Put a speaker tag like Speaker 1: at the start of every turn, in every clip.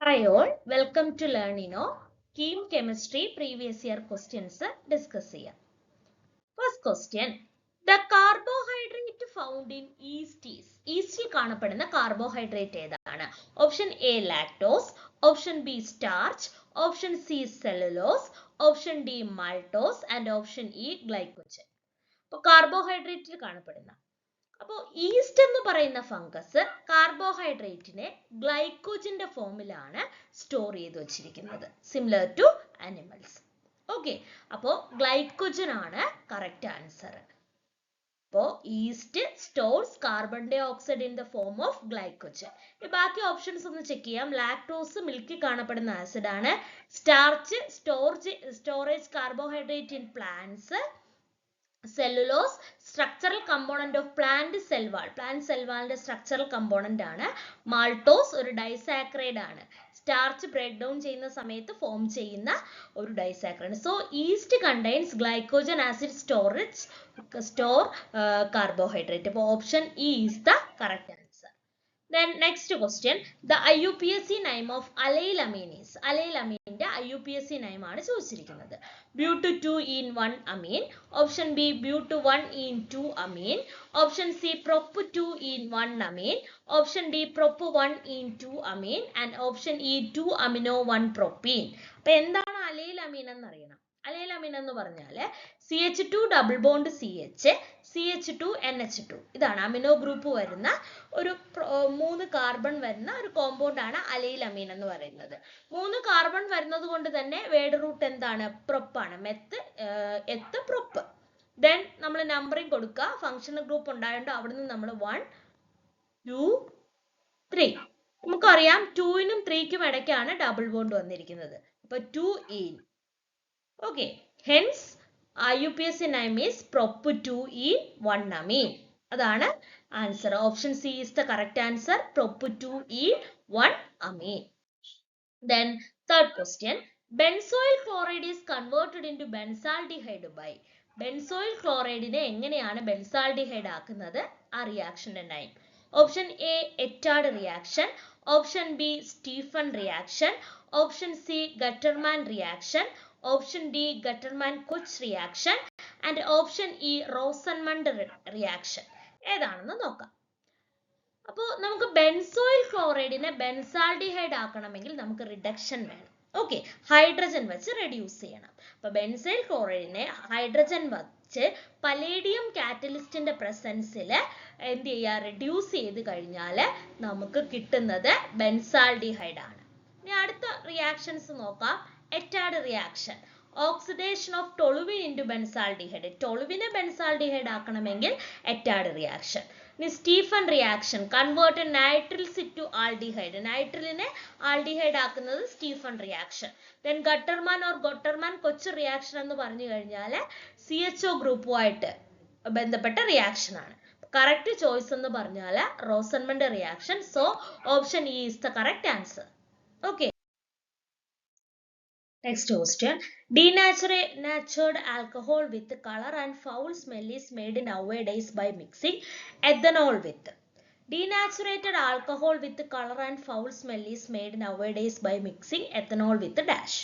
Speaker 1: Hi all, welcome to Learnino. Chem Chemistry previous year questions discuss ചെയ്യാം. First question. The carbohydrate found in yeast is. Yeastil കാണപ്പെടുന്ന carbohydrate ഏതാണ്? Option A lactose, Option B starch, Option C cellulose, Option D maltose and Option E glycogen. അപ്പോൾ കാർബോഹൈഡ്രേറ്റിൽ കാണപ്പെടുന്ന അപ്പോൾ east എന്ന് പറയുന്ന fungus കാർബോഹൈഡ്രേറ്റിനെ ഗ്ലൈക്കോജന്റെ ഫോമിലാണ് store ചെയ്ത് വെച്ചിരിക്കുന്നത്, സിമിലർ ടു അനിമൽസ്. ഓക്കെ, അപ്പോൾ ഗ്ലൈക്കോജൻ ആണ് കറക്റ്റ് ആൻസർ. അപ്പോൾ yeast stores carbon dioxide in the form of glycogen. ബാക്കി ഓപ്ഷൻസ് ഒന്ന് ചെക്ക് ചെയ്യാം. ലാക്ടോസ് മിൽക്കിൽ കാണപ്പെടുന്ന ആസിഡ് ആണ്. Starch storage carbohydrate in plants. Cellulose structural component of plant cell wall. Plant cell വാളിന്റെ structural component ആണ്. Maltose ഒരു disaccharide ആണ്. സ്റ്റാർച്ച് ബ്രേക്ക് ഡൗൺ ചെയ്യുന്ന സമയത്ത് ഫോം ചെയ്യുന്ന ഒരു disaccharide. So yeast contains glycogen acid store carbohydrate. അപ്പോൾ option E is the correct answer. Then next question, the IUPAC name of allylamine is. Allylamine IUPAC name ആണ് ചോദിച്ചിരിക്കുന്നത്. Buto 2-in-1 amine. Option B buto 1-in-2 amine. Option C prop 2-in-1 amine. Option D prop 1-in-2 amine and option E 2-amino-1-propene. അപ്പോൾ എന്താണ് allylamine എന്ന് അറിയണം. allylamine എന്ന് പറഞ്ഞാൽ CH2 double bond CH2NH2 ഇതാണ് amino group വരുന്ന ഒരു 3 കാർബൺ വരുന്ന ഒരു കോമ്പൗണ്ട് ആണ് അലൈലമീൻ എന്ന് പറയുന്നത്. 3 കാർബൺ വരുന്നത് കൊണ്ട് തന്നെ വേർഡ് റൂട്ട് എന്താണ്? പ്രൊപ്പ് ആണ്. എത്ത് പ്രൊപ്പ്. ദെൻ നമ്മൾ നമ്പറിംഗ് കൊടുക്കുക. ഫങ്ഷണൽ ഗ്രൂപ്പ് ഉണ്ടായതുകൊണ്ട് അവിടുന്ന് നമ്മൾ 1 2 3. നമുക്കറിയാം 2നും 3ക്കും ഇടയ്ക്കാണ് ഡബിൾ ബോണ്ട് വന്നിരിക്കുന്നത്. അപ്പൊ 2-in. Okay, hence IUPAC name is prop 2-in-1 amine. അതാണ് answer. Option C is the correct answer. prop 2-in-1 amine. Then third question. Benzoyl chloride is converted into benzaldehyde by. Benzoyl chloride നെ എങ്ങനെയാണ് benzaldehyde ആക്കുന്നത്? ആ റിയാക്ഷന്റെ name. Option A Etard reaction. Option B Stephen reaction. Option C Gattermann reaction. Option D Gattermann Koch reaction and option E Rosenmund reaction. ഏതാണെന്ന് നോക്കാം. അപ്പോൾ നമുക്ക് benzoyl ക്ലോറൈഡിനെ benzaldehyde ആക്കണമെങ്കിൽ നമുക്ക് റിഡക്ഷൻ വേണം. ഓക്കെ, ഹൈഡ്രജൻ വെച്ച് റെഡ്യൂസ് ചെയ്യണം. അപ്പൊ ബെൻസൈൽ ക്ലോറൈഡിനെ ഹൈഡ്രജൻ വെച്ച് പലേഡിയം കാറ്റലിസ്റ്റിന്റെ പ്രസൻസിൽ എന്ത് ചെയ്യുക? റെഡ്യൂസ് ചെയ്ത് കഴിഞ്ഞാൽ നമുക്ക് കിട്ടുന്നത് ബെൻസാൾഡിഹൈഡ് ആണ്. ഇനി അടുത്ത റിയാക്ഷൻസ് നോക്കാം. Etard reaction, oxidation of toluene into benzaldehyde. ടൊളുവിനെ ബെൻസാൾഡിഹൈഡ് ആക്കണമെങ്കിൽ എറ്റാർഡ് റിയാക്ഷൻ. ഇനി Stephen reaction, converted nitriles to aldehyde. നൈട്രിലിനെ ആൽഡിഹൈഡ് ആക്കുന്നത് Stephen reaction. Then Gattermann or Gattermann Koch reaction എന്ന് പറഞ്ഞു കഴിഞ്ഞാൽ CHO ഗ്രൂപ്പുമായിട്ട് ബന്ധപ്പെട്ട റിയാക്ഷൻ ആണ്. കറക്റ്റ് ചോയ്സ് എന്ന് പറഞ്ഞാൽ റോസൻമണ്ട് reaction. So option E is the correct answer. Okay, next question. Denatured alcohol with color and foul smell is made nowadays by mixing ethanol with. Denatured alcohol with color and foul smell is made nowadays by mixing ethanol with dash.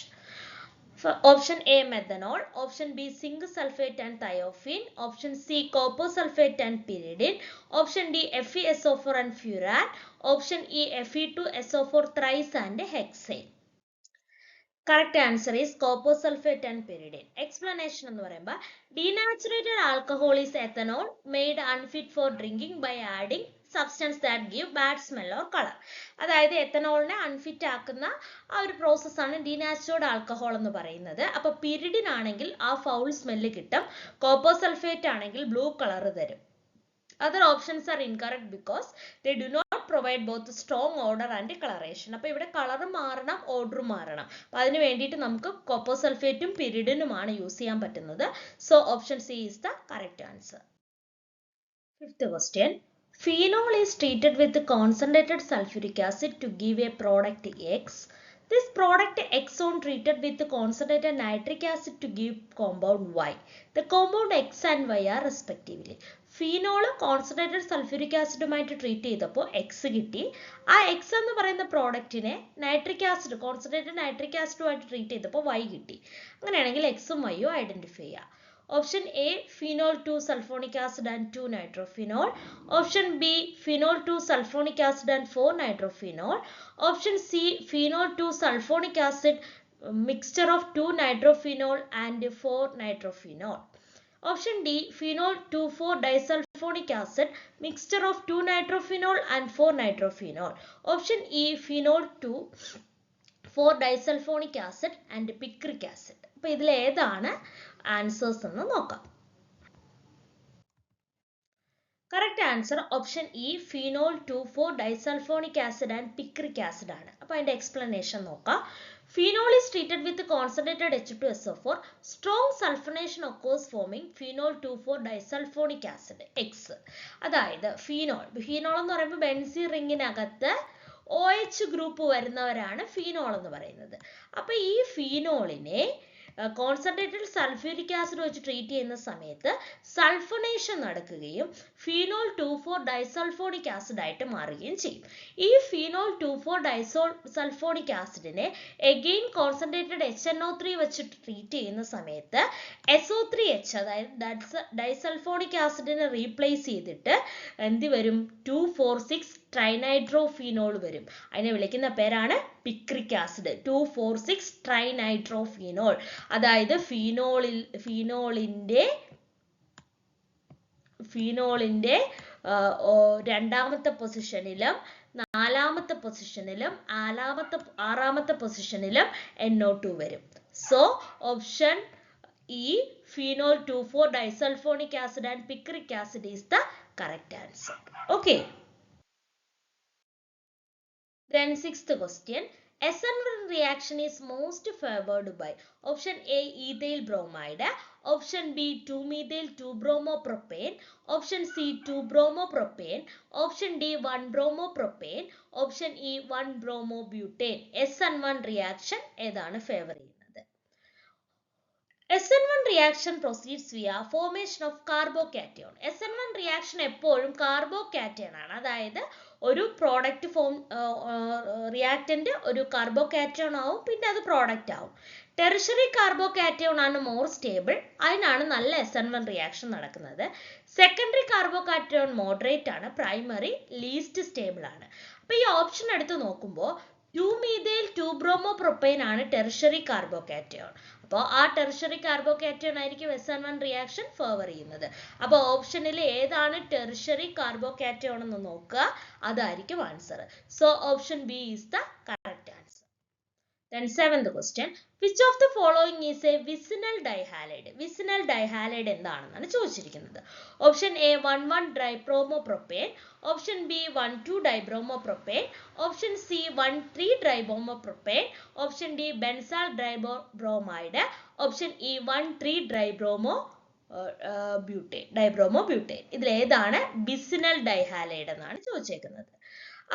Speaker 1: For option A methanol, option B zinc sulfate and thiophene, option C copper sulfate and pyridine, option D FeSO4 and furan, option E Fe2SO4 thrice and hexane. Correct answer is copper sulfate and pyridine. Explanation എന്ന് പറയുമ്പോൾ denatured alcohol is ethanol made unfit for drinking by adding substance that give bad smell or color. അതായത് എത്തനോളിനെ unfit ആക്കുന്ന ആ ഒരു പ്രോസസ്സാണ് ഡീനാച്ചുറഡ് alcohol എന്ന് പറയുന്നത്. അപ്പോൾ pyridine ആണെങ്കിൽ ആ ഫൗൾ സ്മെല്ല് കിട്ടും. കോപ്പർ സൾഫേറ്റ് ആണെങ്കിൽ ബ്ലൂ കളർ തരും. Other options are incorrect because they do not provide both strong odor and coloration. അപ്പോൾ ഇവിടെ കളർ മാറണം, ഓർഡർ മാറണം. അപ്പോൾ അതിന് വേണ്ടിയിട്ട് നമുക്ക് കോപ്പർ സൾഫേറ്റും പിരിഡിനുമാണ് യൂസ് ചെയ്യാൻ പറ്റുന്നത്. So option C is the correct answer. Fifth question. Phenol is treated with concentrated sulfuric acid to give a product X. This product X on treated with concentrated nitric acid to give compound Y. The compound X and Y are respectively. Phenol concentrated sulphuric ആസിഡുമായിട്ട് treat ചെയ്തപ്പോൾ X കിട്ടി. ആ X എന്ന് പറയുന്ന പ്രോഡക്റ്റിനെ nitric acid concentrated nitric ആസിഡുമായിട്ട് treat ചെയ്തപ്പോൾ Y കിട്ടി. അങ്ങനെയാണെങ്കിൽ എക്സും വൈയും ഐഡന്റിഫൈ ചെയ്യുക. Option A, phenol 2 sulfonic acid and 2 nitrophenol. Option B, phenol 2 sulfonic acid and 4 nitrophenol. Option C, phenol 2 sulfonic acid mixture of 2 nitrophenol and 4 nitrophenol. Option D, phenol 2,4 disulfonic acid mixture of 2 nitrophenol and 4 nitrophenol. Option E, phenol 2,4 disulfonic acid and picric acid. അപ്പോൾ ഇതിൽ ഏതാണ് answers എന്ന് നോക്കാം. Correct answer option E phenol 2,4 disulfonic acid and picric acid ആണ്. അപ്പോൾ അതിന്റെ explanation നോക്കാം. Phenol is treated with concentrated H2SO4. Strong sulfonation occurs forming phenol 2,4 disulfonic acid X. അതായത് ഫീനോൾ എന്ന് പറയുമ്പോൾ ബെൻസീൻ റിങ്ങിനകത്ത് OH ഗ്രൂപ്പ് വരുന്നവരാണ് ഫീനോൾ എന്ന് പറയുന്നത്. അപ്പോൾ ഈ ഫീനോളിനെ കോൺസെൻട്രേറ്റഡ് സൾഫ്യൂരിക് ആസിഡ് വെച്ച് ട്രീറ്റ് ചെയ്യുന്ന സമയത്ത് സൾഫണേഷൻ നടക്കുകയും ഫീനോൾ 2,4 ഡൈസൾഫോണിക് ആസിഡ് ആയിട്ട് മാറുകയും ചെയ്യും. ഈ ഫീനോൾ 2,4 ഡൈസൾഫോണിക് ആസിഡിനെ എഗെയിൻ കോൺസെൻട്രേറ്റഡ് HNO3 വെച്ച് ട്രീറ്റ് ചെയ്യുന്ന സമയത്ത് SO3H അതായത് ഡൈസൾഫോണിക് ആസിഡിനെ റീപ്ലേസ് ചെയ്തിട്ട് എന്ത് വരും 2,4,6 ട്രൈനൈട്രോഫീനോൾ വരും. അതിനെ വിളിക്കുന്ന പേരാണ് പിക്രിക് ആസിഡ്. 2,4,6 ട്രൈനൈട്രോഫീനോൾ. അതായത് ഫീനോളിന്റെ രണ്ടാമത്തെ പൊസിഷനിലും നാലാമത്തെ പൊസിഷനിലും ആറാമത്തെ പൊസിഷനിലും NO2 വരും. So option E phenol 2,4 disulfonic acid and picric acid is the correct answer. Okay. Then sixth question. SN1 reaction is most favored by option A ethyl bromide, option B 2-methyl 2-bromopropane, option C 2-bromopropane, option D 1-bromopropane, option E 1-bromobutane. SN1 reaction ഏതാണ് favour ചെയ്യുന്നത്? SN1 reaction proceeds via formation of carbocation. SN1 reaction എപ്പോഴും കാർബോകാറ്റയൺ ആണ്. അതായത് ഒരു product reactant ഒരു കാർബോകാറ്റയൺ ആവും, പിന്നെ അത് പ്രോഡക്റ്റ് ആവും. ടെറിഷറി കാർബോകാറ്റയൺ ആണ് മോർ സ്റ്റേബിൾ, അതിനാണ് നല്ല SN1 റിയാക്ഷൻ നടക്കുന്നത്. സെക്കൻഡറി കാർബോകാറ്റയൺ മോഡറേറ്റ് ആണ്, പ്രൈമറി ലീസ്റ്റ് സ്റ്റേബിൾ ആണ്. അപ്പൊ ഈ ഓപ്ഷൻ എടുത്ത് നോക്കുമ്പോൾ 2-methyl 2-bromopropane ആണ് ടെറിഷറി കാർബോകാറ്റയൺ. അപ്പോൾ ആ ടെറിഷറി കാർബോകാറ്റയൺ ആയിരിക്കും SN1 റിയാക്ഷൻ ഫേവർ ചെയ്യുന്നത്. അപ്പോൾ ഓപ്ഷനിൽ ഏതാണ് ടെറിഷറി കാർബോകാറ്റയൺ എന്ന് നോക്കുക, അതായിരിക്കും answer. So option B is the correct answer. Then seventh question. Which of the following is a vicinal dihalide? Vicinal dihalide എന്താണെന്നാണ് ചോദിച്ചിരിക്കുന്നത്. Option A 1,1-dibromopropane, option B 1,2-dibromopropane, option C 1,3-dibromopropane, option D benzal dibromide, option E 1,3-dibromobutane. ഇതിൽ ഏതാണ് vicinal dihalide എന്നാണ് ചോദിച്ചേക്കുന്നത്.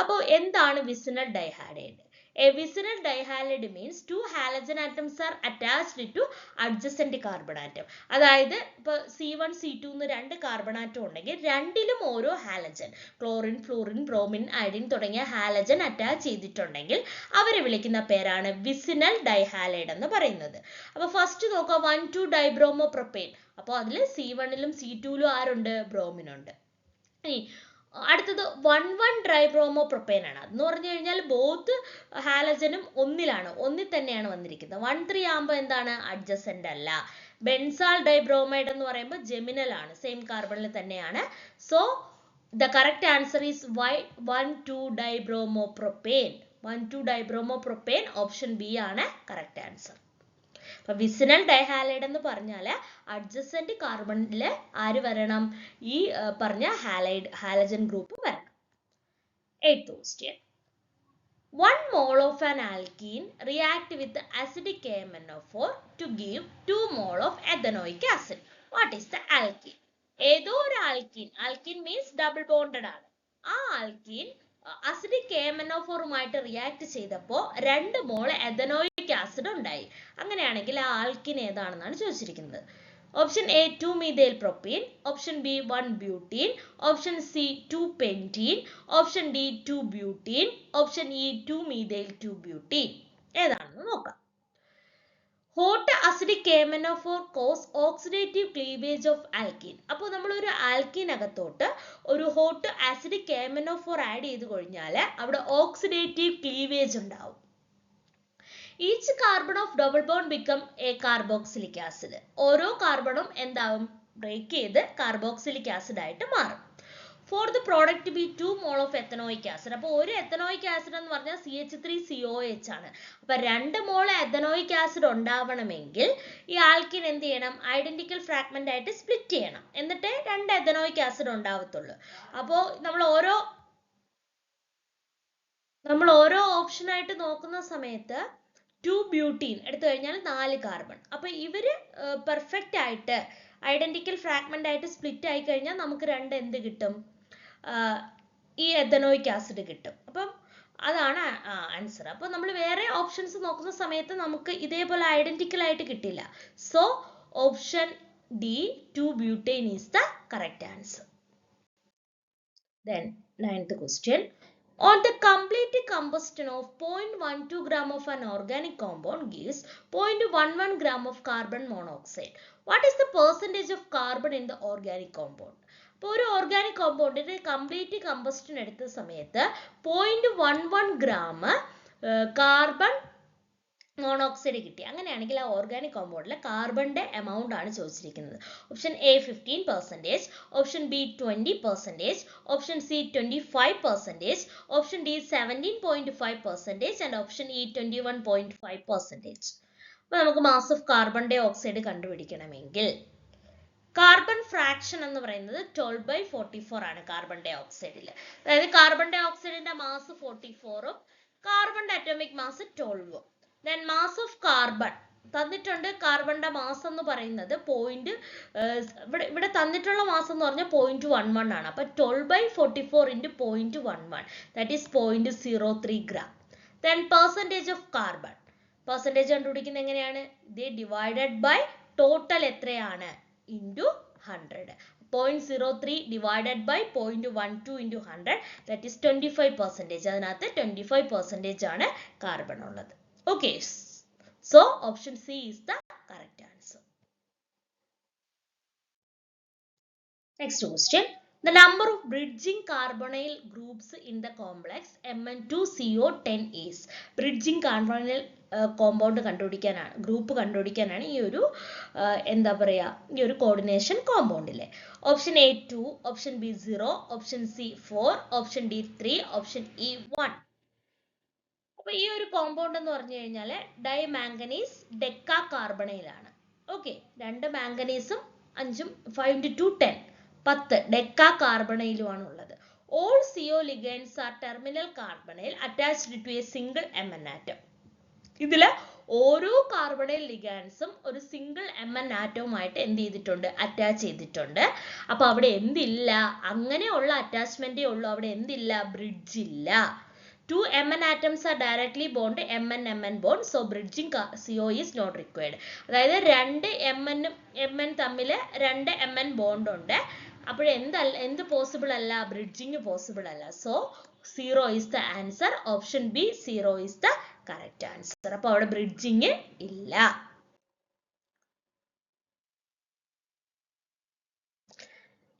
Speaker 1: അപ്പോൾ എന്താണ് vicinal dihalide? A vicinal dihalide means two halogen atoms are attached to adjacent carbon atom. അതായത് ഇപ്പോൾ C1 C2 എന്ന് രണ്ട് കാർബൺ ആറ്റം ഉണ്ടെങ്കിൽ രണ്ടിലും ഓരോ halogen, chlorine fluorine bromine iodine തുടങ്ങിയ ഹാലജൻ അറ്റാച്ച് ചെയ്തിട്ടുണ്ടെങ്കിൽ അവരെ വിളിക്കുന്ന പേരാണ് വിസിനൽ ഡൈഹാലൈഡ് എന്ന് പറയുന്നത്. അപ്പോൾ ഫസ്റ്റ് നോക്കുക 1,2-dibromopropane. അപ്പോൾ അതിൽ C1ലും C2ലും ആരുണ്ട്? ബ്രോമിൻ ഉണ്ട്. ഇനി അടുത്തത് 1,1-dibromopropane ആണ്. അതെന്ന് പറഞ്ഞു കഴിഞ്ഞാൽ ബോത്ത് ഹാലജനും ഒന്നിൽ തന്നെയാണ് വന്നിരിക്കുന്നത്. 1,3 ആകുമ്പോൾ എന്താണ്? അഡ്ജസന്റ് അല്ല. ബെൻസാൾ ഡൈബ്രോമൈഡ് എന്ന് പറയുമ്പോൾ ജെമിനൽ ആണ്, സെയിം കാർബണിൽ തന്നെയാണ്. So the correct answer is 1,2-dibromopropane. 1,2-dibromopropane option B ആണ് കറക്റ്റ് ആൻസർ. അപ്പൊ വിസിനൽ ഡൈഹാലൈഡ് എന്ന് പറഞ്ഞാൽ അഡ്ജസന്റ് കാർബണിൽ ആര് വരണം? ഈ പറഞ്ഞ ഹാലജൻ ഗ്രൂപ്പ് വരണം. 8th question. 1 mole of an alkene react with acidic KMnO4 to give 2 mole of ethanoic acid. What is the alkene? ഏതോ ഒരു alkene means double bonded ആണ്. ആ alkene അസിഡിക് KMnO4 റിയാക്ട് ചെയ്തപ്പോൾ 2 മോൾ എഥനോയിക് ആസിഡ് ഉണ്ടായി. അങ്ങനെയാണെങ്കിൽ ആ alkyne ഏതാണെന്നാണ് ചോദിച്ചിരിക്കുന്നത്. Option A 2-methyl propene, option B 1-butene, option C 2-pentene, option D 2-butene, option E 2-methyl 2-butene. ഏതാണെന്ന് നോക്കാം. Hot acidic K-menophore cause oxidative cleavage of alkene. അപ്പോൾ നമ്മൾ ഒരു ആൽക്കീനകത്തോട്ട് ഒരു ഹോട്ട് ആസിഡിക് K-menophore ആഡ് ചെയ്ത് കഴിഞ്ഞാൽ അവിടെ ഓക്സിഡേറ്റീവ് ക്ലീവേജ് ഉണ്ടാവും. Each carbon of double bond become a carboxylic acid. ഓരോ കാർബണും എന്താവും? ബ്രേക്ക് ചെയ്ത് കാർബോക്സിലിക് ആസിഡ് ആയിട്ട് മാറും. For the product to be 2 mole of ethanoic acid. അപ്പോൾ ഒരു എത്തനോയിക് ആസിഡ് എന്ന് പറഞ്ഞാൽ CH3COH ആണ്. അപ്പോൾ 2 മോൾ എത്തനോയിക് ആസിഡ് ഉണ്ടാവണമെങ്കിൽ ഈ ആൽക്കിൻ എന്ത് ചെയ്യണം? ഐഡന്റിക്കൽ ഫ്രാഗ്മെന്റ് ആയിട്ട് സ്പ്ലിറ്റ് ചെയ്യണം. എന്നിട്ടേ 2 എത്തനോയിക് ആസിഡ് ഉണ്ടാവത്തുള്ളൂ. അപ്പോൾ നമ്മൾ ഓരോ ഓപ്ഷൻ ആയിട്ട് നോക്കുന്ന സമയത്ത് 2-butene എടുത്തു കഴിഞ്ഞാൽ 4 കാർബൺ. അപ്പോൾ ഇവര് പെർഫെക്റ്റ് ആയിട്ട് ഐഡന്റിക്കൽ ഫ്രാഗ്മെന്റ് ആയിട്ട് സ്പ്ലിറ്റ് ആയി കഴിഞ്ഞാൽ നമുക്ക് 2 എന്ത് കിട്ടും? ഈ എത്തനോയിക് ആസിഡ് കിട്ടും. അപ്പം അതാണ് ആൻസർ. അപ്പോൾ നമ്മൾ വേറെ ഓപ്ഷൻസ് നോക്കുന്ന സമയത്ത് നമുക്ക് ഇതേപോലെ ഐഡന്റിക്കൽ ആയിട്ട് കിട്ടില്ല. So option D 2-butane is the correct answer. Then 9th question. On the complete combustion of 0.12 gram of an organic compound gives 0.11 gram of carbon monoxide. What is the percentage of carbon in the organic compound? അപ്പോൾ ഒരു organic കോമ്പൗണ്ടിന്റെ complete combustion എടുത്ത സമയത്ത് 0.11 gram carbon monoxide കിട്ടി. അങ്ങനെയാണെങ്കിൽ ആ organic കോമ്പൗണ്ടിലെ കാർബണിന്റെ amount ആണ് ചോദിച്ചിരിക്കുന്നത്. Option A 15%, option B 20%, option C 25%, option D 17.5% and option E 21.5%. അപ്പോൾ നമുക്ക് mass of carbon dioxide കണ്ടുപിടിക്കണമെങ്കിൽ കാർബൺ ഫ്രാക്ഷൻ എന്ന് പറയുന്നത് 12/44 ആണ് കാർബൺ ഡൈ ഓക്സൈഡിൽ. അതായത് കാർബൺ ഡൈ ഓക്സൈഡിന്റെ മാസ് 44ഉം കാർബണിന്റെ അറ്റോമിക് മാസ് 12ഉം. ദെൻ മാസ് ഓഫ് കാർബൺ തന്നിട്ടുണ്ട്. കാർബണിന്റെ മാസ് എന്ന് പറയുന്നത് ഇവിടെ തന്നിട്ടുള്ള മാസ് എന്ന് പറഞ്ഞാൽ 0.11 ആണ്. അപ്പൊ 12/44 into 0.11 that is 0.03 gram. Then percentage of carbon. Percentage കണ്ടുപിടിക്കുന്നത് എങ്ങനെയാണ്? ഇത് ഡിവൈഡഡ് ബൈ ടോട്ടൽ എത്രയാണ്? Into 100. 0.03 divided by 0.12 into 100 that is 25%. അതിനകത്ത് 25% ആണ് കാർബൺ ഉള്ളത്. Okay, so option C is the correct answer. Next question. The number of bridging carbonyl groups in the complex Mn2CO10 is. Bridging carbonyl compound കണ്ടുപിടിക്കാനാണ്, group കണ്ടുപിടിക്കാനാണ് ഈ ഒരു എന്താ പറയുക, ഈ ഒരു കോർഡിനേഷൻ കോമ്പൗണ്ടിലെ. Option A 2, option B 0, option C 4, option D 3, option E 1. അപ്പൊ ഈ ഒരു കോമ്പൗണ്ട് എന്ന് പറഞ്ഞു കഴിഞ്ഞാൽ ഡൈമാംഗനീസ് ഡെക്കാ കാർബണൈലാണ്. ഓക്കെ, 2 മാംഗനീസും 5ഉം 5 into 2 10 ഡെക്കാ കാർബണൈലുമാണ് ഉള്ളത്. All CO ligands are terminal carbonyl attached to a single Mn atom. ഇതില് ഓരോ കാർബണൈൽ ലിഗാൻസും ഒരു സിംഗിൾ Mn ആറ്റവുമായിട്ട് എന്ത് ചെയ്തിട്ടുണ്ട്? അറ്റാച്ച് ചെയ്തിട്ടുണ്ട്. അപ്പൊ അവിടെ എന്തില്ല? അങ്ങനെയുള്ള അറ്റാച്ച്മെന്റേ ഉള്ളൂ. അവിടെ എന്തില്ല? ബ്രിഡ്ജ് ഇല്ല. 2 Mn atoms are directly bond Mn bond, so bridging CO is not required. അതായത് 2 Mn തമ്മിൽ 2 Mn ബോണ്ട് ഉണ്ട്. അപ്പോൾ എന്ത് പോസിബിൾ അല്ല? ബ്രിഡ്ജിങ് പോസിബിൾ അല്ല. So 0 is the answer. Option B 0 is the correct answer. അപ്പോൾ അവിടെ ബ്രിഡ്ജിങ് ഇല്ല.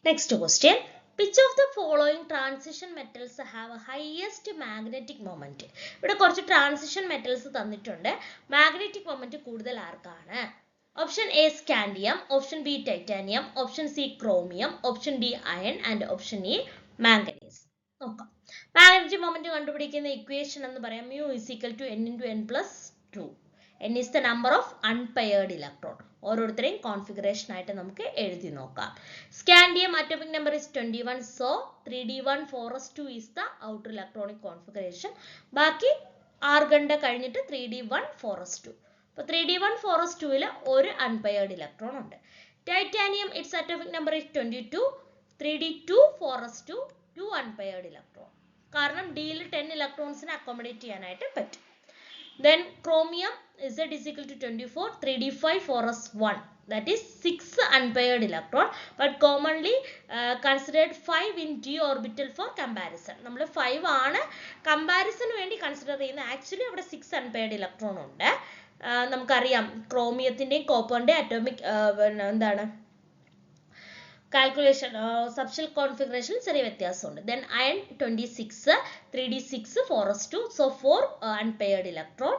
Speaker 1: Next question. Which of the following transition metals have a highest magnetic moment? ഇവിടെ കുറച്ച് ട്രാൻസിഷൻ മെറ്റൽസ് തന്നിട്ടുണ്ട്. മാഗ്നറ്റിക് മൊമെന്റ് കൂടുതൽ ആർക്കാണ്? Option A scandium, option B titanium, option C chromium, option D iron and option E manganese. നോക്കാം. Magnetic moment കണ്ടുപിടിക്കുന്ന equation എന്ന് പറയാം mu is equal to n into n plus 2. n is the number of unpaired electron. ഓരോരുത്തരെയും configuration ആയിട്ട് നമുക്ക് എഴുതി നോക്കാം. Scandium atomic number is 21, so 3d1 4s2 is the outer electronic configuration. ബാക്കി ആർഗണിന്റെ കഴിഞ്ഞിട്ട് 3d1 4s2. അപ്പോൾ 3d1 4s2 ൽ ഒരു അൺപെയർഡ് ഇലക്ട്രോൺ ഉണ്ട്. Titanium it's atomic number is 22, 3d2 4s2 2 unpaired electron. കാരണം ഡിയിൽ 10 ഇലക്ട്രോൺസിനെ അക്കോമഡേറ്റ് ചെയ്യാനായിട്ട് പറ്റും. Then chromium Z is equal to 24, 3d5 4s1 that is 6 unpaired electron, but commonly considered 5 in d orbital for comparison. നമ്മൾ 5 ആണ് comparison വേണ്ടി consider ചെയ്യുന്നത്. Actually അവിടെ 6 unpaired electron ഉണ്ട്. നമുക്കറിയാം ക്രോമിയത്തിന്റെയും കോപ്പറിന്റെയും അറ്റോമിക് എന്താണ് calculation subshell configuration ചെറിയ വ്യത്യാസമുണ്ട്. Then iron 26 3d6 4s2, so 4 unpaired electron.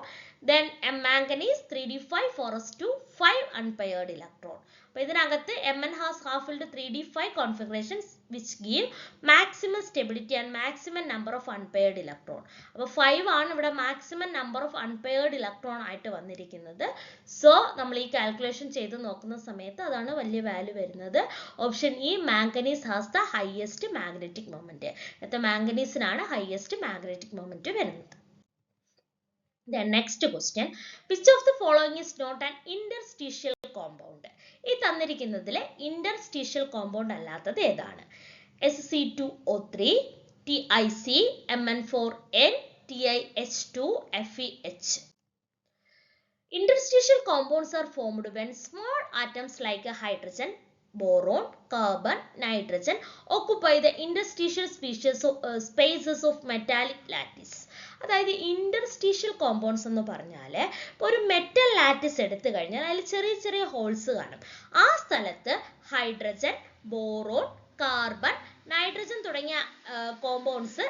Speaker 1: Then manganese 3d5 4s2 5 unpaired electron. അപ്പോൾ ഇതിനകത്ത് Mn has half-filled 3d5 configurations which give maximum stability and maximum number of unpaired electron. അപ്പോൾ 5 ആണ് ഇവിടെ maximum number of unpaired electron ആയിട്ട് വന്നിരിക്കുന്നത്. So നമ്മൾ ഈ calculation ചെയ്ത് നോക്കുന്ന സമയത്ത് അതാണ് വലിയ വാല്യൂ വരുന്നത്. Option E manganese has the highest magnetic moment. അടുത്ത മാംഗനീസിനാണ് ഹൈയസ്റ്റ് മാഗ്നറ്റിക് മൊമെന്റ് വരുന്നത്. Then next question, which of the following is not an interstitial compound? ഈ തന്നിരിക്കുന്നതിലെ interstitial compound അല്ലാത്തത് ഏതാണ്? Sc2O3, TiC, Mn4n, TiH2, FeH. Interstitial compounds are formed when small atoms like a hydrogen, boron, carbon, nitrogen occupy the interstitial spaces of metallic lattice. അതായത് interstitial compounds എന്ന് പറഞ്ഞാൽ ഇപ്പോൾ ഒരു metal lattice എടുത്തു കഴിഞ്ഞാൽ അതിൽ ചെറിയ ചെറിയ ഹോൾസ് കാണും. ആ സ്ഥലത്ത് ഹൈഡ്രജൻ, ബോറോൺ, കാർബൺ, നൈട്രജൻ തുടങ്ങിയ കോമ്പൗണ്ട്സ്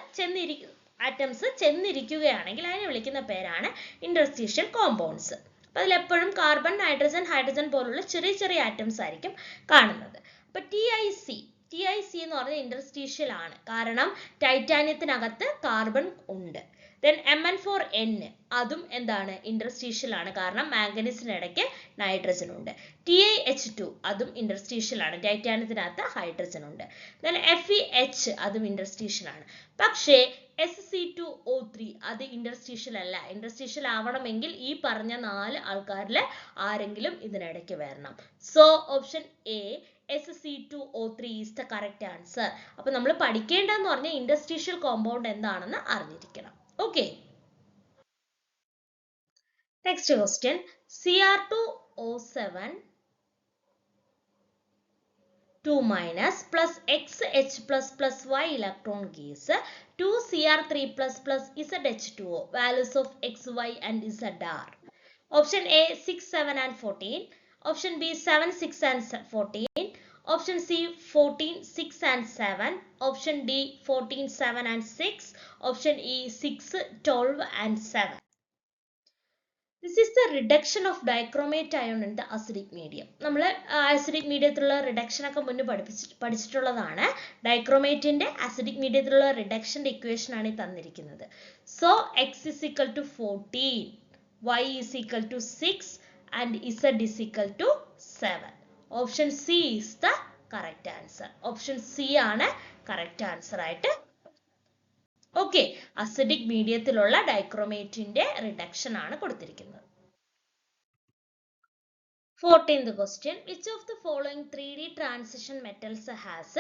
Speaker 1: ആറ്റംസ് ചെന്നിരിക്കുകയാണെങ്കിൽ അതിനെ വിളിക്കുന്ന പേരാണ് ഇന്റർസ്റ്റീഷ്യൽ കോമ്പൗണ്ട്സ്. അപ്പോൾ അതിലെപ്പോഴും കാർബൺ, നൈട്രജൻ, ഹൈഡ്രജൻ പോലുള്ള ചെറിയ ചെറിയ ആറ്റംസ് ആയിരിക്കും കാണുന്നത്. അപ്പോൾ TiC എന്ന് പറഞ്ഞാൽ ഇന്റർസ്റ്റീഷ്യൽ ആണ്, കാരണം ടൈറ്റാനിയത്തിനകത്ത് കാർബൺ ഉണ്ട്. Then Mn4n അതും എന്താണ് ഇന്റർസ്റ്റീഷ്യൽ ആണ്, കാരണം മാംഗനീസിനിടയ്ക്ക് നൈട്രജൻ ഉണ്ട്. TiH2 അതും ഇന്റർസ്റ്റീഷ്യൽ ആണ്, ടൈറ്റാനിയത്തിനകത്ത് ഹൈഡ്രജൻ ഉണ്ട്. Then FeH അതും ഇന്റർസ്റ്റീഷ്യൽ ആണ്. പക്ഷേ Sc2O3 അത് ഇന്റർസ്റ്റീഷ്യൽ അല്ല. ഇന്റർസ്റ്റീഷ്യൽ ആവണമെങ്കിൽ ഈ പറഞ്ഞ 4 ആൾക്കാരിൽ ആരെങ്കിലും ഇതിനിടയ്ക്ക് വരണം. So option A Sc2O3 is the correct answer. അപ്പോൾ നമ്മൾ പഠിക്കേണ്ടതെന്ന് പറഞ്ഞാൽ ഇന്റർസ്റ്റീഷ്യൽ കോമ്പൗണ്ട് എന്താണെന്ന് അറിഞ്ഞിരിക്കണം. Okay. Next question, Cr2O7 2 minus plus XH plus Y electron gives 2Cr3 plus ZH2O. Values of X, Y and Z are. Option A 6, 7 and 14. Option B 7, 6 and 14. Option C 14, 6 and 7. Option D 14, 7 and 6. Option E 6, 12 and 7. This is the reduction of dichromate ion in the acidic medium. നമ്മൾ acidic mediumത്തിലുള്ള reduction ഒക്കെ മുന്നേ പഠിച്ചിട്ടുള്ളതാണ്. ഡൈക്രോമേറ്റിന്റെ acidic mediumത്തിലുള്ള reduction equation ആണ് ഈ തന്നിരിക്കുന്നത്. So X is equal to 14, Y is equal to 6 and Z is equal to 7. Option C is the correct answer. Option C ആണ് correct answer ആയിട്ട്. Okay, acidic mediumത്തിലുള്ള ഡൈക്രോമേറ്റിന്റെ reduction ആണ് കൊടുത്തിരിക്കുന്നത്. 14th question, which of the following 3D transition metals has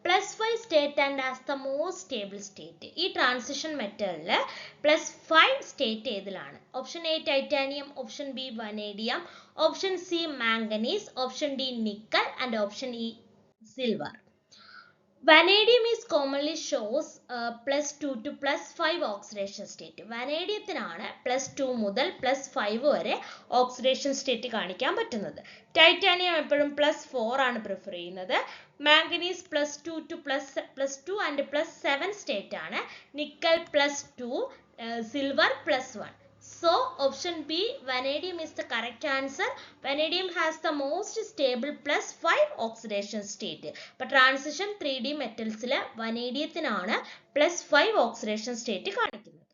Speaker 1: +5 state and has the most stable state? ഈ transition മെറ്റലിൽ +5 state ഏതിലാണ്? Option A titanium, option B vanadium, option C manganese, option D nickel and option E silver. Vanadium is commonly shows +2 to +5 oxidation state. വനേഡിയത്തിനാണ് +2 മുതൽ +5 വരെ oxidation state കാണിക്കാൻ പറ്റുന്നത്. Titanium എപ്പോഴും +4 ആണ് പ്രിഫർ ചെയ്യുന്നത്. മാംഗനീസ് +2 to +2 ആൻഡ് +7 സ്റ്റേറ്റ് ആണ്. Nickel +2, silver +1. So option B, vanadium is the correct answer. Vanadium has the most stable +5 oxidation state. But transition 3D metals le vanadiumത്തിനാണ് +5 oxidation state കാണിക്കുന്നത്.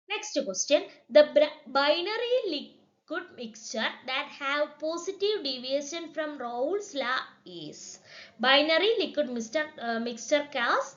Speaker 1: Next question, the binary liquid mixture that have positive deviation from Raoult's law is. Binary liquid mixture has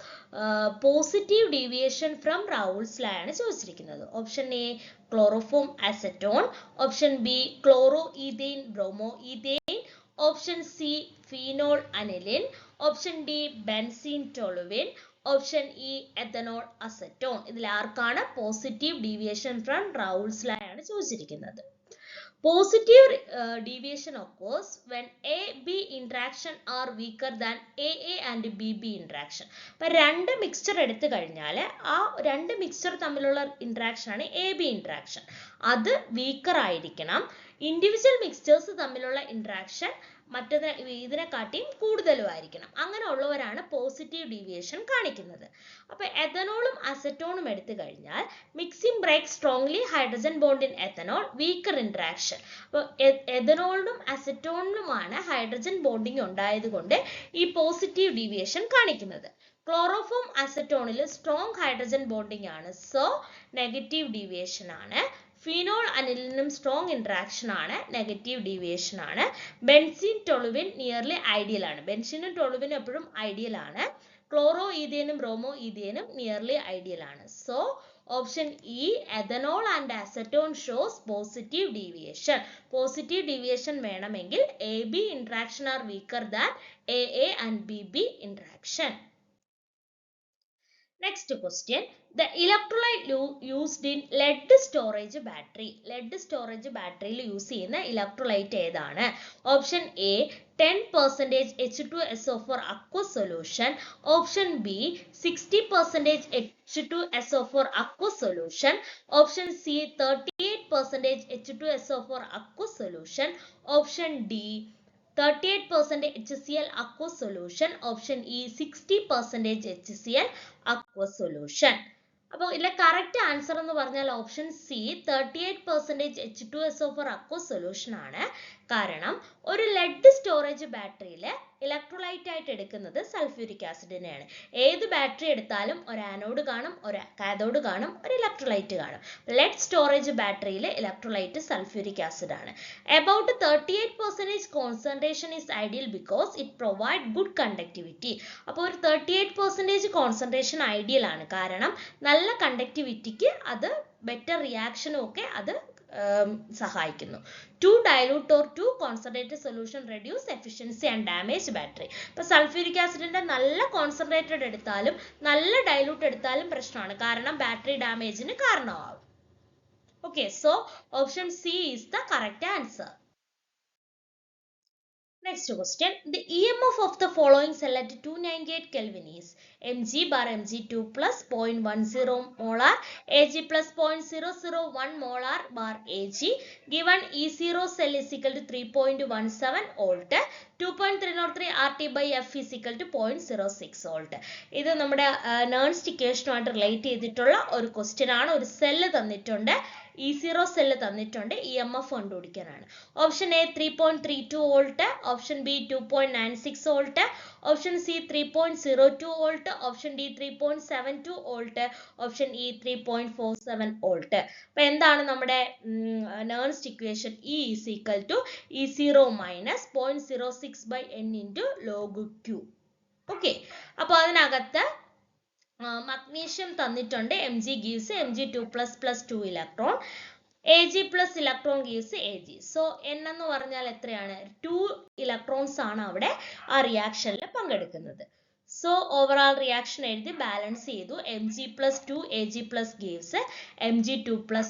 Speaker 1: positive deviation from Raoult's law ആണ് ചോദിച്ചിരിക്കുന്നത്. Option A chloroform acetone, option B chloro ethane bromo ethane, option C phenol aniline, option D benzene toluene, option E ethanol acetone. ഇതിൽ ആർക്കാണ് positive deviation from Raoult's law ആണ് ചോദിച്ചിരിക്കുന്നത്? Positive deviation occurs when A-B interaction are weaker than AA and BB interaction. അപ്പോൾ രണ്ട് mixture എടുത്തു കഴിഞ്ഞാൽ ആ രണ്ട് മിക്സ്ചർ തമ്മിലുള്ള interaction ആണ് AB interaction. അത് വീക്കർ ആയിരിക്കണം. ഇൻഡിവിജ്വൽ മിക്സ്ചേഴ്സ് തമ്മിലുള്ള interaction ഇതിനെക്കാട്ടിയും കൂടുതലുമായിരിക്കണം. അങ്ങനെ ഉള്ളവരാണ് പോസിറ്റീവ് ഡീവിയേഷൻ കാണിക്കുന്നത്. അപ്പോൾ എഥനോളും അസറ്റോണും എടുത്തു കഴിഞ്ഞാൽ mixing break strongly hydrogen bond in ethanol, weaker interaction. അപ്പോൾ എഥനോളിനും അസറ്റോണിനുമാണ് ഹൈഡ്രജൻ ബോണ്ടിങ് ഉണ്ടായതുകൊണ്ട് ഈ പോസിറ്റീവ് ഡീവിയേഷൻ കാണിക്കുന്നത്. ക്ലോറോഫോം അസറ്റോണിൽ സ്ട്രോങ് ഹൈഡ്രജൻ ബോണ്ടിങ് ആണ്, സോ നെഗറ്റീവ് ഡീവിയേഷൻ ആണ്. ഫീനോൾ അനിലിനും സ്ട്രോങ് ഇന്ററാക്ഷൻ ആണ്, നെഗറ്റീവ് ഡീവിയേഷൻ ആണ്. ബെൻസീൻ ടൊളുവിൻ നിയർലി ഐഡിയൽ ആണ്. ബെൻസീനും ടൊളുവിനും എപ്പോഴും ഐഡിയൽ ആണ്. ക്ലോറോ ഈഥേനും ബ്രോമോ ഈഥേനും നിയർലി ഐഡിയൽ ആണ്. So option E, ethanol and acetone shows positive deviation. Positive deviation വേണമെങ്കിൽ AB interaction are weaker than AA and BB interaction. Next question. The electrolyte used in lead storage battery. Lead storage battery use ചെയ്യുന്ന electrolyte ഏതാണ്? Option A, 10% H2SO4 aqueous solution. Option B, 60% H2SO4 aqueous solution. Option C, 38% H2SO4 aqueous solution. Option D, 38% HCl aqueous solution. Option E, 60% HCl aqueous solution. അപ്പോൾ ഇതിലെ correct answer എന്ന് പറഞ്ഞാൽ option C, 38% H2SO4 aqueous solution ആണ്. കാരണം ഒരു lead storage ബാറ്ററിയിൽ electrolyte ആയിട്ട് എടുക്കുന്നത് സൾഫ്യൂരിക് ആസിഡിനെയാണ്. ഏത് ബാറ്ററി എടുത്താലും ഒരു ആനോഡ് കാണും, ഒരു കാഥോഡ് കാണും, ഒരു ഇലക്ട്രോലൈറ്റ് കാണും. ലെഡ് സ്റ്റോറേജ് ബാറ്ററിയിൽ ഇലക്ട്രോലൈറ്റ് സൾഫ്യൂരിക് ആസിഡ് ആണ്. About 38% concentration is ideal because it provide good conductivity. അപ്പോൾ ഒരു 38% കോൺസെൻട്രേഷൻ ഐഡിയൽ ആണ്, കാരണം നല്ല കണ്ടക്ടിവിറ്റിക്ക് അത് ബെറ്റർ റിയാക്ഷനും ഒക്കെ അത് സഹായിക്കുന്നു. Too dilute or too concentrated solution reduce efficiency and damage battery. ഇപ്പോൾ സൾഫ്യൂരിക് ആസിഡിന്റെ നല്ല കോൺസെൻട്രേറ്റഡ് എടുത്താലും നല്ല ഡൈലൂട്ട് എടുത്താലും പ്രശ്നമാണ്, കാരണം ബാറ്ററി ഡാമേജിന് കാരണമാകും. Okay, so option C is the correct answer. Next question. The EMF of the following cell at 298 Kelvin is Mg bar Mg2 plus 0.10 molar, Ag plus 0.001 molar bar Ag. Given E0 cell is equal to 3.17 volt. 2.303 RT by F is equal to 0.06 volt. ഇത് നമ്മുടെ Nernst ഇക്വേഷനുമായിട്ട് relate ചെയ്തിട്ടുള്ള ഒരു question ആണ്. ഒരു cell തന്നിട്ടുണ്ട്, E0 cell തന്നിട്ടുണ്ട്, EMF കണ്ടുപിടിക്കാനാണ്. Option A 3.32 volt, option B 2.96 volt, option C 3.02 volt, option D 3.72 volt, option E 3.47 volt. അപ്പൊ എന്താണ് നമ്മുടെ Nernst equation? E is equal to E0 minus 0.06 by N into log Q. Okay, അപ്പൊ അതിനകത്ത് magnesium തന്നിട്ടുണ്ട്, Mg gives Mg2 plus 2 electron, Ag plus electron gives Ag. So N എന്ന് പറഞ്ഞാൽ എത്രയാണ്? 2 electrons ആണ് അവിടെ ആ റിയാക്ഷനിൽ പങ്കെടുക്കുന്നത്. So overall reaction എഴുതി ബാലൻസ് ചെയ്തു. Mg plus 2 Ag plus gives Mg2 plus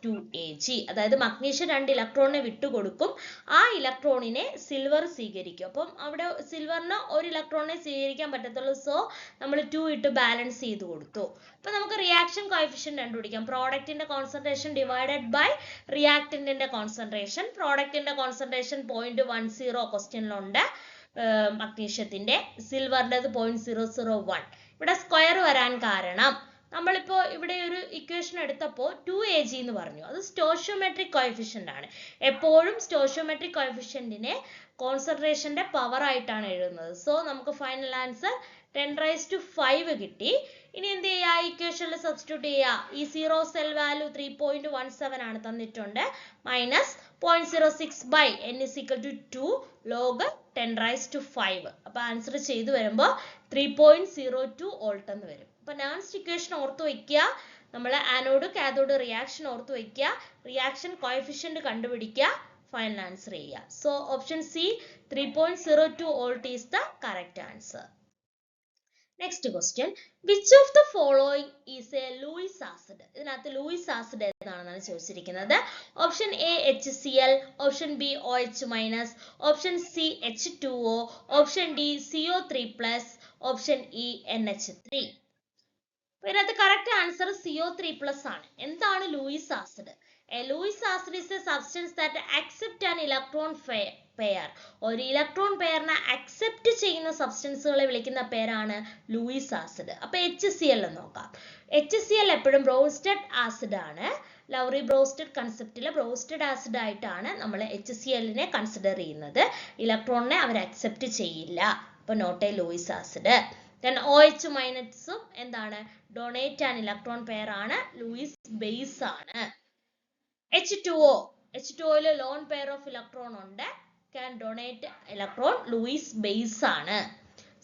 Speaker 1: 2 Ag. അതായത് മഗ്നീഷ്യം 2 ഇലക്ട്രോണിനെ വിട്ടുകൊടുക്കും, ആ ഇലക്ട്രോണിനെ സിൽവർ സ്വീകരിക്കും. അപ്പം അവിടെ സിൽവറിന് ഒരു ഇലക്ട്രോണിനെ സ്വീകരിക്കാൻ പറ്റത്തുള്ളൂ, സോ നമ്മൾ 2 ഇട്ട് ബാലൻസ് ചെയ്ത് കൊടുത്തു. അപ്പൊ നമുക്ക് റിയാക്ഷൻ കോഎഫിഷ്യന്റ് കണ്ടുപിടിക്കാം. പ്രോഡക്റ്റിന്റെ കോൺസെൻട്രേഷൻ ഡിവൈഡഡ് ബൈ റിയാക്ടന്റിന്റെ കോൺസെൻട്രേഷൻ. പ്രോഡക്റ്റിന്റെ കോൺസെൻട്രേഷൻ 0.10 ക്വസ്റ്റ്യനിലുണ്ട്, മഗ്നീഷ്യത്തിന്റെ, സിൽവറിന്റെ 0.001. ഇവിടെ സ്ക്വയർ വരാൻ കാരണം നമ്മളിപ്പോ ഇവിടെ ഒരു ഇക്വേഷൻ എടുത്തപ്പോൾ 2Ag എന്ന് പറഞ്ഞു, അത് സ്റ്റോഷിയോമെട്രിക് കോഎഫിഷ്യന്റ് ആണ്. എപ്പോഴും സ്റ്റോഷിയോമെട്രിക് കോഎഫിഷ്യന്റിനെ കോൺസെൻട്രേഷന്റെ പവർ ആയിട്ടാണ് എഴുതുന്നത്. സോ നമുക്ക് ഫൈനൽ ആൻസർ 10⁵ കിട്ടി. ഇനി എന്ത് ചെയ്യാ, ഇക്വേഷനിൽ സബ്സ്റ്റിറ്റ്യൂട്ട് ചെയ്യാ. E0 സെൽ വാല്യൂ 3.17 ആണ് തന്നിട്ടുണ്ട്, minus 0.06 by N is equal to 2 log 10⁵. അപ്പൊ ആൻസർ ചെയ്തു വരുമ്പോൾ 3.02 വോൾട്ട് എന്ന് വരും. അപ്പൊ നേൺസ്റ്റ് ഇക്വേഷൻ ഓർത്ത് വയ്ക്കുക, നമ്മൾ ആനോഡ് കാഥോഡ് റിയാക്ഷൻ ഓർത്ത് വയ്ക്കുക, റിയാക്ഷൻ കോഎഫിഷ്യന്റ് കണ്ടുപിടിക്കുക, ഫൈനൽ ആൻസർ ചെയ്യുക. So option C 3.02 volt is the correct answer. Next question, which of the following is A Lewis acid? ഇതിനകത്ത് ലൂയിസ് ആസിഡ് ഏതാണെന്നാണ് ചോദിച്ചിരിക്കുന്നത്. Option A HCl, option B OH-, option C H2O, option D CO3+, option E NH3. ഇതിനകത്ത് correct answer CO3+ ആണ്. എന്താണ് Luis acid? A Lewis acid is a substance that accept an electron pair. ഒരു electron പെയറിനെ accept ചെയ്യുന്ന സബ്സ്റ്റൻസുകളെ വിളിക്കുന്ന പേരാണ് Luis acid. അപ്പൊ HCl നോക്കാം. HCl എപ്പോഴും ബ്രോസ്റ്റഡ് ആസിഡ് ആണ്. ലൗറി ബ്രോസ്റ്റഡ് കൺസെപ്റ്റിലെ ബ്രോസ്റ്റഡ് ആസിഡ് ആയിട്ടാണ് നമ്മൾ HClനെ കൺസിഡർ ചെയ്യുന്നത്. ഇലക്ട്രോണിനെ അവർ അക്സെപ്റ്റ് ചെയ്യില്ല. അപ്പൊ not a Lewis acid. Then OH- എന്താണ്? ഡൊണേറ്റ് ആൻ ഇലക്ട്രോൺ പെയർ ആണ്. ലൂയിസ് ബേസ് ആണ്. H2O. H2O lone pair of electron ഉണ്ട്. Can donate electron. Lewis base ആണ്.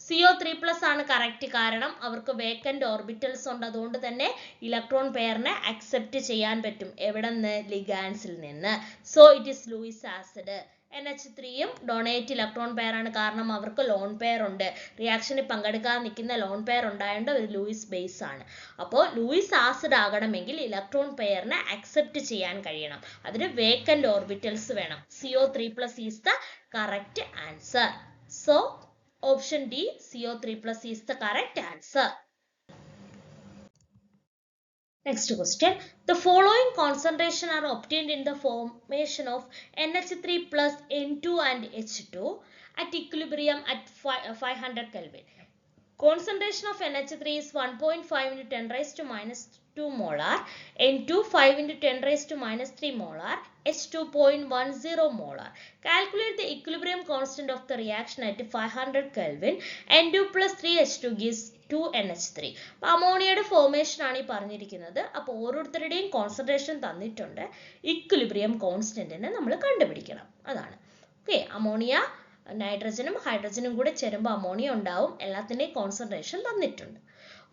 Speaker 1: CO3+ ആണ് കറക്റ്റ്. കാരണം അവർക്ക് വേക്കന്റ് ഓർബിറ്റൽസ് ഉണ്ട്. അതുകൊണ്ട് തന്നെ ഇലക്ട്രോൺ പെയറിനെ അക്സെപ്റ്റ് ചെയ്യാൻ പറ്റും. എവിടെ നിന്ന്? ലിഗാൻസിൽ നിന്ന്. So it is Lewis acid. NH3യും ഡൊണേറ്റ് ഇലക്ട്രോൺ പെയർ ആണ്. കാരണം അവർക്ക് ലോൺ പെയർ ഉണ്ട്. റിയാക്ഷനിൽ പങ്കെടുക്കാൻ നിൽക്കുന്ന ലോൺ പെയർ ഉണ്ടായതുകൊണ്ട് ഒരു ലൂയിസ് ബേസ് ആണ്. അപ്പോൾ ലൂയിസ് ആസിഡ് ആകണമെങ്കിൽ ഇലക്ട്രോൺ പെയറിനെ അക്സെപ്റ്റ് ചെയ്യാൻ കഴിയണം. അതിന് വേക്കന്റ് ഓർബിറ്റൽസ് വേണം. CO3+ is the correct answer. So option D, CO3+ is the correct answer. Next question. The following concentration are obtained in the formation of NH3 plus N2 and H2 at equilibrium at 500 Kelvin. Concentration of NH3 is 1.5 into 10 raised to minus 2 molar, N2 5 into 10 raised to minus 3 molar, H2 0.10 molar. Calculate the equilibrium constant of the reaction at 500 Kelvin. N2 plus 3H2 gives 2NH3. അപ്പോൾ അമോണിയയുടെ formation ആണ് ഈ പറഞ്ഞിരിക്കുന്നത്. അപ്പോൾ ഓരോരുത്തരുടെയും concentration തന്നിട്ടുണ്ട്. Equilibrium കോൺസ്റ്റന്റിനെ നമ്മൾ കണ്ടുപിടിക്കണം. അതാണ്. ഓക്കെ, അമോണിയ നൈട്രജനും ഹൈഡ്രജനും കൂടെ ചേരുമ്പോൾ അമോണിയ ഉണ്ടാവും. എല്ലാത്തിൻ്റെയും കോൺസെൻട്രേഷൻ തന്നിട്ടുണ്ട്.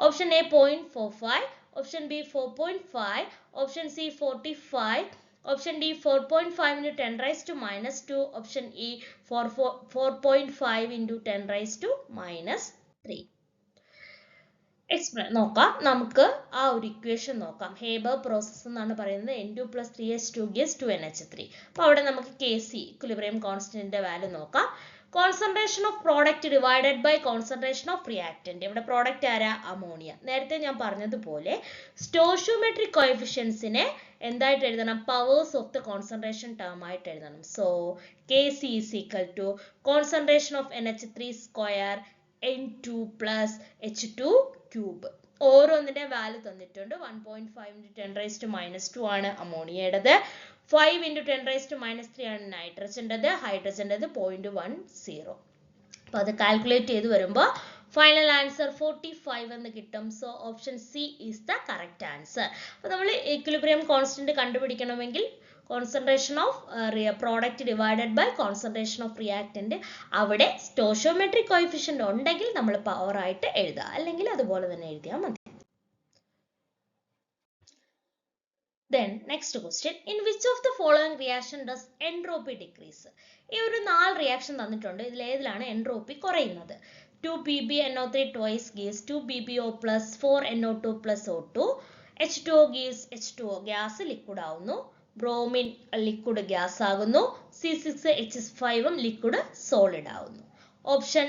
Speaker 1: Option A 0.45, option B 4.5, option C 45, option D 4.5 into 10 raised to minus 2, option E 4.5 into 10 raised to minus 3. നോക്കാം. നമുക്ക് ആ ഒരു ഇക്വേഷൻ നോക്കാം. ഹേബർ പ്രോസസ് എന്നാണ് പറയുന്നത്. N2 plus 3H2 gives 2NH3. അപ്പോൾ അവിടെ നമുക്ക് Kc ഇക്വിലിബ്രിയം കോൺസ്റ്റന്റിന്റെ വാല്യൂ നോക്കാം. Concentration of product divided by concentration of reactant. ഇവിടെ പ്രോഡക്റ്റ് ആരാ? അമോണിയ. നേരത്തെ ഞാൻ പറഞ്ഞതുപോലെ സ്റ്റോഷിയോമെട്രിക് കോഎഫിഷ്യൻസിനെ എന്തായിട്ട് എഴുതണം? Powers of the concentration term ആയിട്ട് എഴുതണം. So Kc is equal to concentration of NH3 square N2 plus H2 cube. ഓരോന്നിന്റെ വാല്യൂ തന്നിട്ടുണ്ട്. 1.5 into 10 raised to minus 2 ആണ് അമോണിയയുടേത്. 5 into 10 raised to minus 3 ആണ് നൈട്രജൻ്റെത്. ഹൈഡ്രജൻ്റെത് 0.10. അപ്പോൾ അത് കാൽക്കുലേറ്റ് ചെയ്ത് വരുമ്പോൾ ഫൈനൽ ആൻസർ 45 എന്ന് കിട്ടും. So option C is the correct answer. അപ്പോൾ നമ്മൾ ഇക്വിലിബ്രിയം കോൺസ്റ്റന്റ് കണ്ടുപിടിക്കണമെങ്കിൽ concentration of product divided by concentration of reactant, അവിടെ stoichiometric coefficient ഉണ്ടെങ്കിൽ നമ്മൾ പവർ ആയിട്ട് എഴുതുക, അല്ലെങ്കിൽ അതുപോലെ തന്നെ എഴുതിയാൽ മതി. Then next question, in which of the following reaction does entropy decrease? ഈ ഒരു 4 റിയാക്ഷൻ തന്നിട്ടുണ്ട്. ഇതിൽ ഏതിലാണ് എൻട്രോപ്പി കുറയുന്നത്? 2PbNO3 twice gives 2PbO plus 4NO2 plus O2. H2O gives H2O, gas liquid ആവുന്നു. ബ്രോമിൻ ലിക്വിഡ് ഗ്യാസ് ആകുന്നു. C6H5 ലിക്വിഡ് സോളിഡ് ആവുന്നു. Option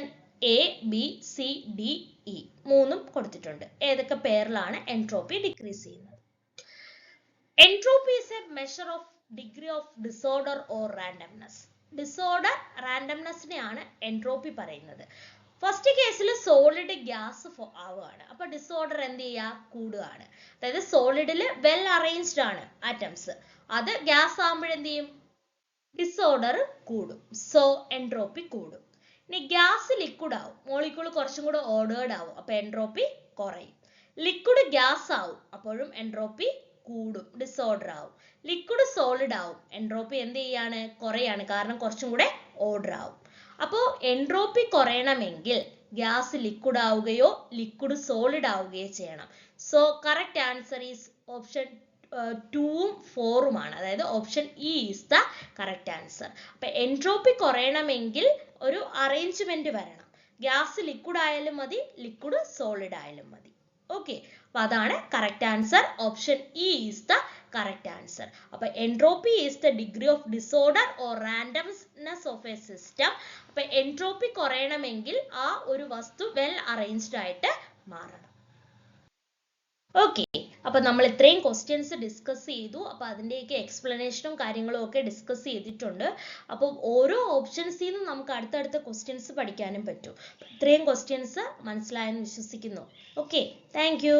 Speaker 1: A, B, C, D, E മൂന്നും കൊടുത്തിട്ടുണ്ട്. ഏതൊക്കെ പേരിലാണ് എൻട്രോപ്പി ഡിക്രീസ് ചെയ്യുന്നത്? Entropy is a measure of degree of disorder or randomness. Disorder, randomnessനെയാണ് entropy പറയുന്നത്. ഫസ്റ്റ് കേസിൽ സോളിഡ് ഗ്യാസ് ആവുകയാണ്. അപ്പൊ ഡിസോർഡർ എന്ത് ചെയ്യുക? കൂടുകയാണ്. അതായത് സോളിഡിൽ വെൽ അറേഞ്ച്ഡ് ആണ് ആറ്റംസ്, അത് ഗ്യാസ് ആകുമ്പോഴെന്ത് ചെയ്യും? ഡിസോർഡർ കൂടും. സോ എൻട്രോപ്പി കൂടും. ഇനി ഗ്യാസ് ലിക്വിഡ് ആവും, മോളിക്യൂൾ കുറച്ചും കൂടെ ഓർഡേർഡ് ആവും, അപ്പൊ എൻട്രോപ്പി കുറയും. ലിക്വിഡ് ഗ്യാസ് ആവും, അപ്പോഴും എൻട്രോപ്പി കൂടും, ഡിസോർഡർ ആവും. ലിക്വിഡ് സോളിഡ് ആവും, എൻട്രോപ്പി എന്ത് ചെയ്യാണ്? കുറയാണ്, കാരണം കുറച്ചും കൂടെ ഓർഡർ ആവും. അപ്പോൾ എൻട്രോപ്പി കുറയണമെങ്കിൽ ഗ്യാസ് ലിക്വിഡ് ആവുകയോ ലിക്വിഡ് സോളിഡ് ആവുകയോ ചെയ്യണം. So correct answer is option 2ഉം 4ഉമാണ്. അതായത് option E is the correct answer. അപ്പൊ എൻട്രോപ്പി കുറയണമെങ്കിൽ ഒരു അറേഞ്ച്മെന്റ് വരണം. ഗ്യാസ് ലിക്വിഡ് ആയാലും മതി, ലിക്വിഡ് സോളിഡ് ആയാലും മതി. ഓക്കെ, അപ്പൊ അതാണ് correct answer. Option E is the correct answer. അപ്പൊ entropy is the degree of disorder or randomness of a system. അപ്പൊ എൻട്രോപ്പി കുറയണമെങ്കിൽ ആ ഒരു വസ്തു വെൽ അറേഞ്ച്ഡ് ആയിട്ട് മാറണം. ഓക്കെ, അപ്പൊ നമ്മൾ ഇത്രയും ക്വസ്റ്റ്യൻസ് ഡിസ്കസ് ചെയ്തു. അപ്പൊ അതിന്റെയൊക്കെ എക്സ്പ്ലനേഷനും കാര്യങ്ങളും ഒക്കെ ഡിസ്കസ് ചെയ്തിട്ടുണ്ട്. അപ്പൊ ഓരോ ഓപ്ഷൻസിൽ നിന്നും നമുക്ക് അടുത്തടുത്ത ക്വസ്റ്റ്യൻസ് പഠിക്കാനും പറ്റും. ഇത്രയും ക്വസ്റ്റ്യൻസ് മനസ്സിലായെന്ന് വിശ്വസിക്കുന്നു. Okay, thank you.